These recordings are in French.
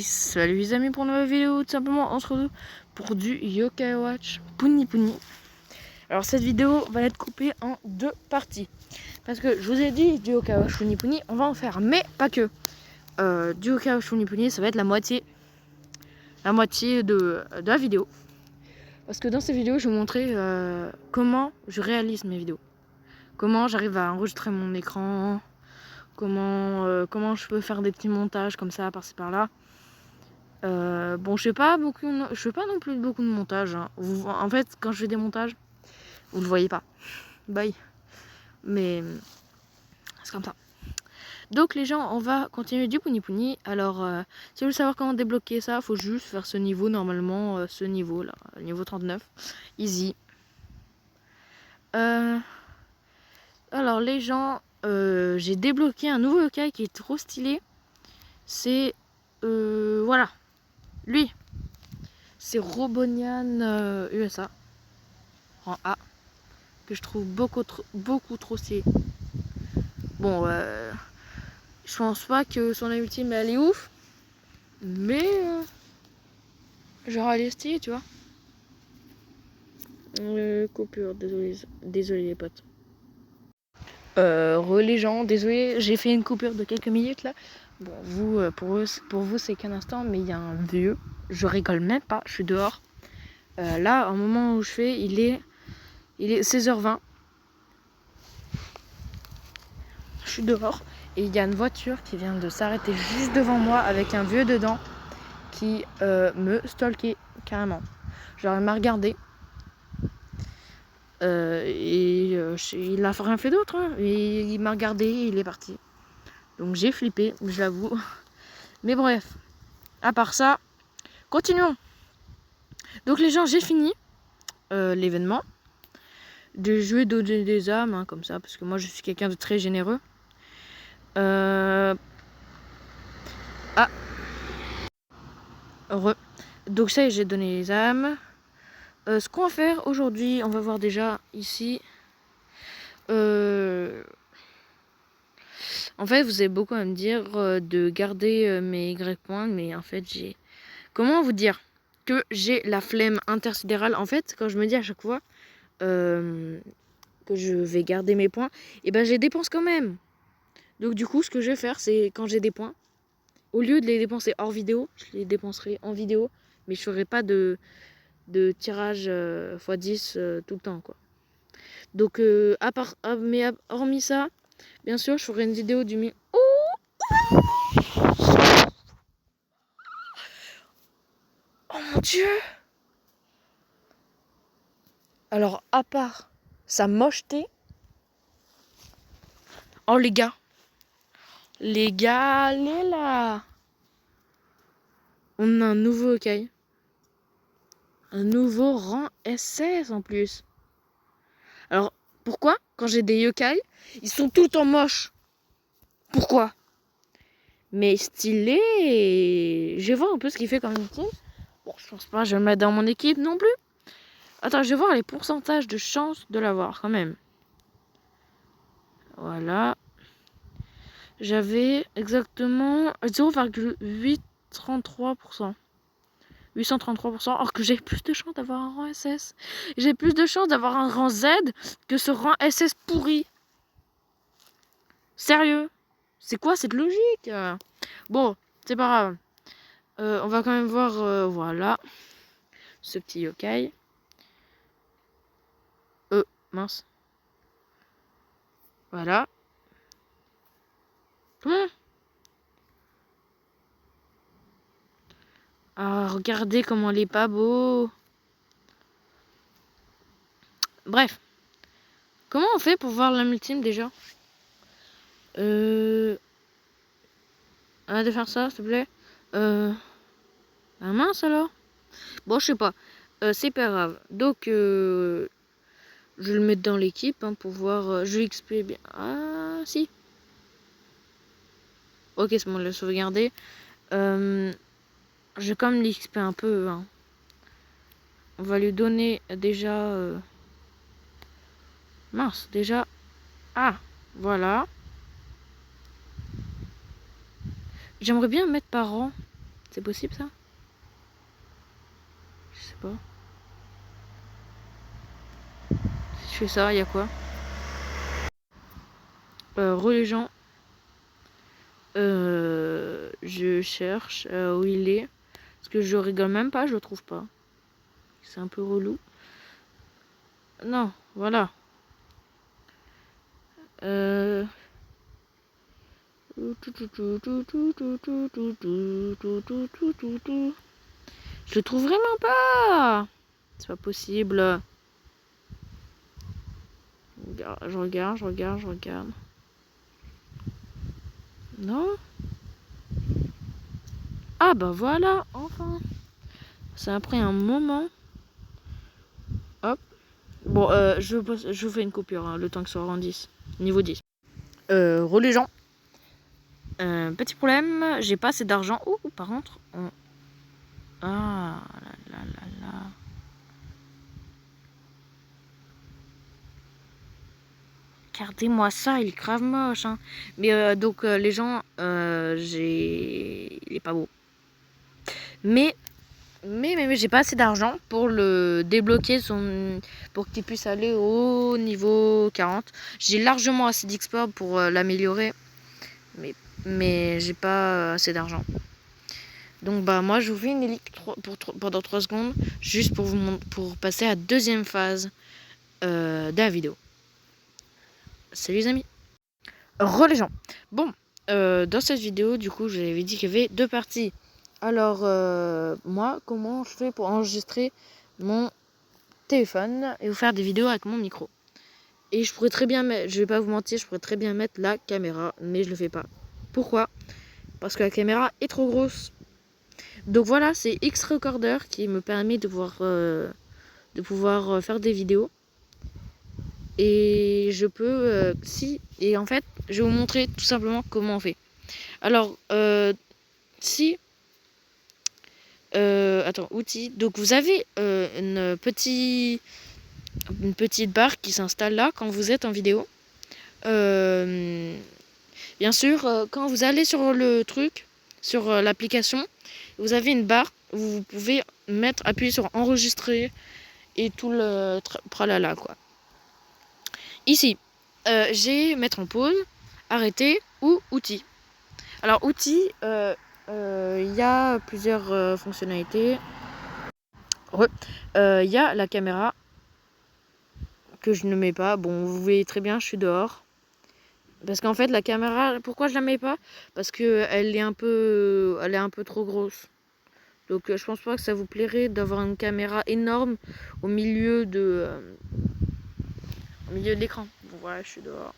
Salut les amis pour une nouvelle vidéo. Tout simplement on se retrouve pour du Yokai Watch Puni Puni. Alors cette vidéo va être coupée en deux parties, parce que je vous ai dit du Yokai Watch Puni Puni on va en faire, mais pas que. Du Yokai Watch Puni Puni ça va être la moitié de la vidéo, parce que dans cette vidéo je vais vous montrer comment je réalise mes vidéos, comment j'arrive à enregistrer mon écran, comment je peux faire des petits montages comme ça par-ci par-là. Bon, je fais pas non plus beaucoup de montage, hein. En fait, quand je fais des montages, vous le voyez pas. Bye. Mais c'est comme ça. Donc les gens, on va continuer du Puni Puni. Alors, si vous voulez savoir comment débloquer ça, faut juste faire ce niveau normalement, ce niveau là, niveau 39, easy. Alors les gens, j'ai débloqué un nouveau yokai qui est trop stylé. C'est voilà, lui. C'est Robonian USA en A, que je trouve beaucoup trop stylé. Bon, je pense pas que son ultime elle est ouf, mais genre elle est stylée, tu vois. Coupure, désolé les potes. Les gens, désolé, j'ai fait une coupure de quelques minutes là. Bon, vous, pour vous c'est qu'un instant, mais il y a un vieux, je rigole même pas, je suis dehors. Là, au moment où je fais, il est 16h20. Je suis dehors et il y a une voiture qui vient de s'arrêter juste devant moi avec un vieux dedans qui me stalkait carrément. Genre il m'a regardé il n'a rien fait d'autre, hein. Et il m'a regardé et il est parti. Donc j'ai flippé, je l'avoue. Mais bref, à part ça, continuons. Donc les gens, j'ai fini l'événement. De jouer donner des âmes, hein, comme ça, parce que moi je suis quelqu'un de très généreux. Heureux. Donc ça, j'ai donné les âmes. Ce qu'on va faire aujourd'hui, on va voir déjà ici. En fait, vous avez beaucoup à me dire de garder mes Y points, mais en fait, j'ai... Comment vous dire que j'ai la flemme intersidérale. En fait, quand je me dis à chaque fois que je vais garder mes points, et ben, je les dépense quand même. Donc du coup, ce que je vais faire, c'est quand j'ai des points, au lieu de les dépenser hors vidéo, je les dépenserai en vidéo, mais je ferai pas de tirage x10 tout le temps, quoi. Donc mais hormis ça, bien sûr je ferai une vidéo du Oh mon dieu. Alors à part sa mocheté, oh les gars, allez là, on a un nouveau yokai, un nouveau rang SS en plus. Alors pourquoi quand j'ai des yokai, ils sont tout le temps moches? Pourquoi? Mais stylé. Je vais voir un peu ce qu'il fait comme ultime. Bon, je pense pas, je vais le mettre dans mon équipe non plus. Attends, je vais voir les pourcentages de chance de l'avoir quand même. Voilà. J'avais exactement 0,833%. 833%. Or que j'ai plus de chance d'avoir un rang SS. J'ai plus de chance d'avoir un rang Z que ce rang SS pourri. Sérieux? C'est quoi cette logique? Bon, c'est pas grave. On va quand même voir, voilà, ce petit yokai. Mince. Voilà. Comment? Ah, regardez comment il est pas beau. Bref. Comment on fait pour voir l'âme ultime déjà? Arrête de faire ça, s'il te plaît. Ah mince alors. Bon, je sais pas. C'est pas grave. Donc, je vais le mettre dans l'équipe hein, pour voir. Je vais XP bien. Ah, si. Ok, c'est bon, le sauvegarder. Je vais quand même l'XP un peu. Hein. On va lui donner déjà. Mince, déjà. Ah, voilà. J'aimerais bien mettre par rang. C'est possible ça? Je sais pas. Si je fais ça, il y a quoi? Religion. Je cherche où il est. Parce que je rigole même pas, je le trouve pas. C'est un peu relou. Non, voilà. Je le trouve vraiment pas. C'est pas possible. Je regarde. Non. Ah bah voilà, enfin. Ça a pris un moment. Hop. Bon, je fais une coupure, hein, le temps que ça rendisse. Niveau 10. Religion. Petit problème, j'ai pas assez d'argent. Oh, par contre, ah là. Regardez-moi ça, il est grave moche. Hein. Mais donc, les gens, il est pas beau. Mais j'ai pas assez d'argent pour le débloquer pour qu'il puisse aller au niveau 40. J'ai largement assez d'XP pour l'améliorer. Mais j'ai pas assez d'argent. Donc bah moi je vous fais une élite pendant 3 secondes juste pour passer à la deuxième phase de la vidéo. Salut les amis. Les gens. Bon, dans cette vidéo du coup j'avais dit qu'il y avait 2 parties. Alors moi comment je fais pour enregistrer mon téléphone et vous faire des vidéos avec mon micro. Et je pourrais très bien mettre, je vais pas vous mentir, je pourrais très bien mettre la caméra, mais je le fais pas. Pourquoi? Parce que la caméra est trop grosse. Donc voilà, c'est X-Recorder qui me permet de pouvoir faire des vidéos. Et je peux, et en fait, je vais vous montrer tout simplement comment on fait. Alors, attends, outils. Donc vous avez une petite barre qui s'installe là quand vous êtes en vidéo. Bien sûr, quand vous allez sur le truc, sur l'application, vous avez une barre où vous pouvez appuyer sur enregistrer et tout le tralala quoi. Ici, j'ai mettre en pause, arrêter ou outils. Alors outils, il y a plusieurs fonctionnalités. Il y a la caméra que je ne mets pas. Bon, vous voyez très bien, je suis dehors. Parce qu'en fait, la caméra, pourquoi je la mets pas? Parce que elle est un peu trop grosse. Donc, je pense pas que ça vous plairait d'avoir une caméra énorme au milieu de l'écran. Bon, voilà, je suis dehors.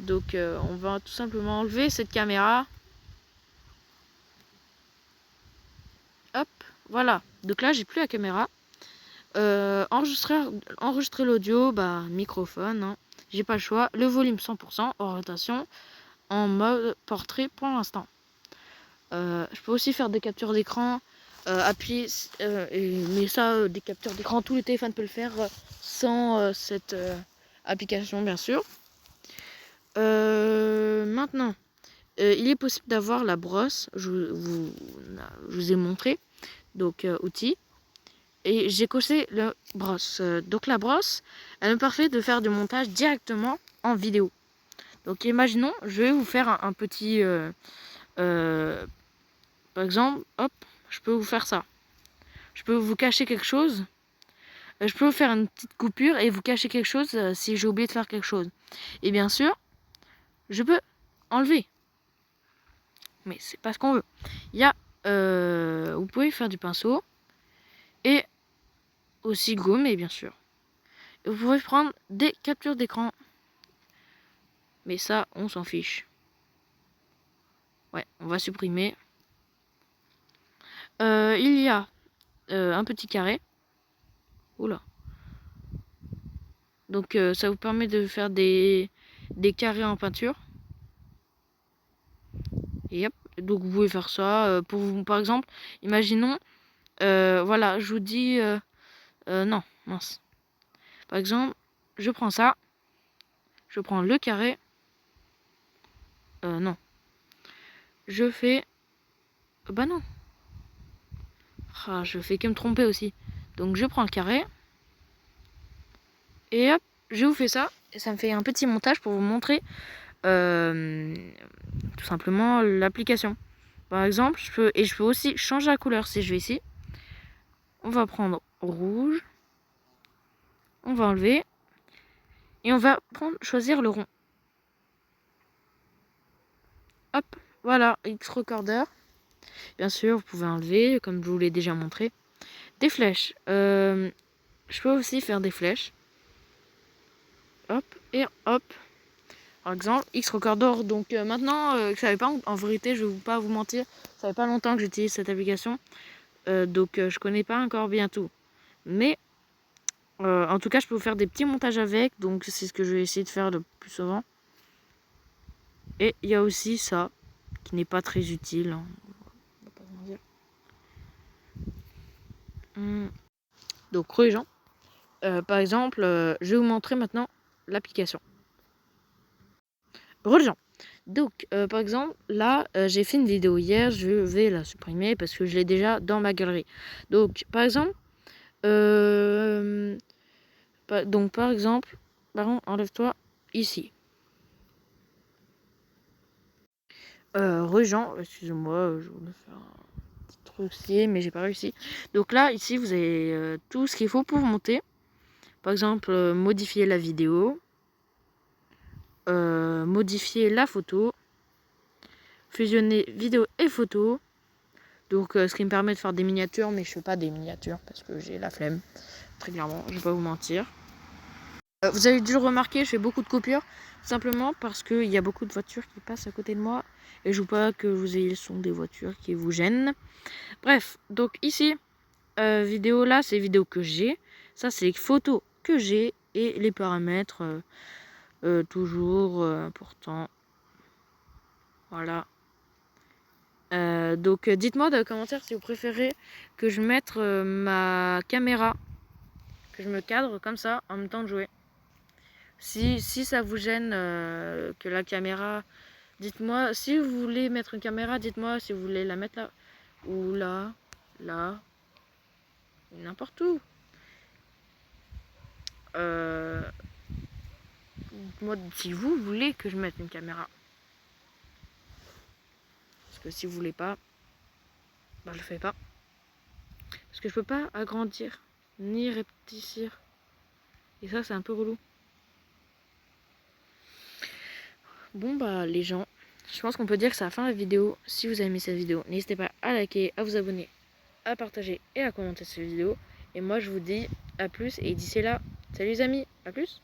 Donc, on va tout simplement enlever cette caméra. Hop, voilà. Donc là, j'ai plus la caméra. Enregistrer l'audio, bah, microphone. Hein. J'ai pas le choix. Le volume 100%, orientation, en mode portrait pour l'instant. Je peux aussi faire des captures d'écran, appuyer, mais ça, des captures d'écran, tous les téléphones peuvent le faire sans cette application, bien sûr. Maintenant, il est possible d'avoir la brosse, je vous ai montré, donc outils. Et j'ai coché la brosse. Donc la brosse, elle me permet de faire du montage directement en vidéo. Donc imaginons, je vais vous faire un petit... par exemple, hop, je peux vous faire ça. Je peux vous cacher quelque chose. Je peux vous faire une petite coupure et vous cacher quelque chose si j'ai oublié de faire quelque chose. Et bien sûr, je peux enlever. Mais c'est pas ce qu'on veut. Il y a... vous pouvez faire du pinceau. Et aussi gommer, bien sûr. Et vous pouvez prendre des captures d'écran. Mais ça, on s'en fiche. Ouais, on va supprimer. Il y a un petit carré. Oula. Donc ça vous permet de faire des carrés en peinture. Et hop. Donc vous pouvez faire ça. Pour vous, par exemple, imaginons, voilà, je vous dis, non, mince. Par exemple, je prends ça. Je prends le carré. Non. Je fais Bah non. Ah, je fais que me tromper aussi. Donc je prends le carré. Et hop, je vous fais ça. Et ça me fait un petit montage pour vous montrer tout simplement l'application. Par exemple, je peux aussi changer la couleur. Si je vais ici, on va prendre rouge. On va enlever. Et on va choisir le rond. Hop, voilà, X-Recorder. Bien sûr, vous pouvez enlever, comme je vous l'ai déjà montré. Des flèches. Je peux aussi faire des flèches. Hop, et hop. Par exemple, X-Recorder. Donc maintenant, ça fait pas, en vérité, je vais pas vous mentir, ça fait pas longtemps que j'utilise cette application. Donc je connais pas encore bien tout. Mais en tout cas, je peux vous faire des petits montages avec. Donc c'est ce que je vais essayer de faire le plus souvent. Et il y a aussi ça, qui n'est pas très utile. Hein. On va pas se mentir. Donc rejoint. Par exemple, je vais vous montrer maintenant l'application. Rejoint. Donc, par exemple, là, j'ai fait une vidéo hier, je vais la supprimer parce que je l'ai déjà dans ma galerie. Donc, par exemple, Baron, enlève-toi ici. Rejoint, excusez-moi, je voulais faire un petit truc ici, mais j'ai pas réussi. Donc là, ici, vous avez tout ce qu'il faut pour monter. Par exemple, modifier la vidéo, modifier la photo, fusionner vidéo et photo. Donc ce qui me permet de faire des miniatures, mais je fais pas des miniatures parce que j'ai la flemme, très clairement, je vais pas vous mentir. Vous avez dû le remarquer, je fais beaucoup de coupures, simplement parce qu'il y a beaucoup de voitures qui passent à côté de moi et je veux pas que vous ayez le son des voitures qui vous gênent. Bref, donc ici, vidéo là, c'est vidéo que j'ai, ça c'est les photos que j'ai et les paramètres toujours importants. Voilà. Donc dites-moi dans les commentaires si vous préférez que je mette ma caméra, que je me cadre comme ça en même temps de jouer. Si ça vous gêne que la caméra, dites-moi. Si vous voulez mettre une caméra, dites-moi si vous voulez la mettre là ou là, n'importe où. Dites-moi si vous voulez que je mette une caméra. Parce que si vous voulez pas, bah je le fais pas. Parce que je peux pas agrandir ni rétrécir. Et ça c'est un peu relou. Bon bah les gens, je pense qu'on peut dire que c'est la fin de la vidéo. Si vous avez aimé cette vidéo, n'hésitez pas à liker, à vous abonner, à partager et à commenter cette vidéo. Et moi je vous dis à plus et d'ici là, salut les amis, à plus.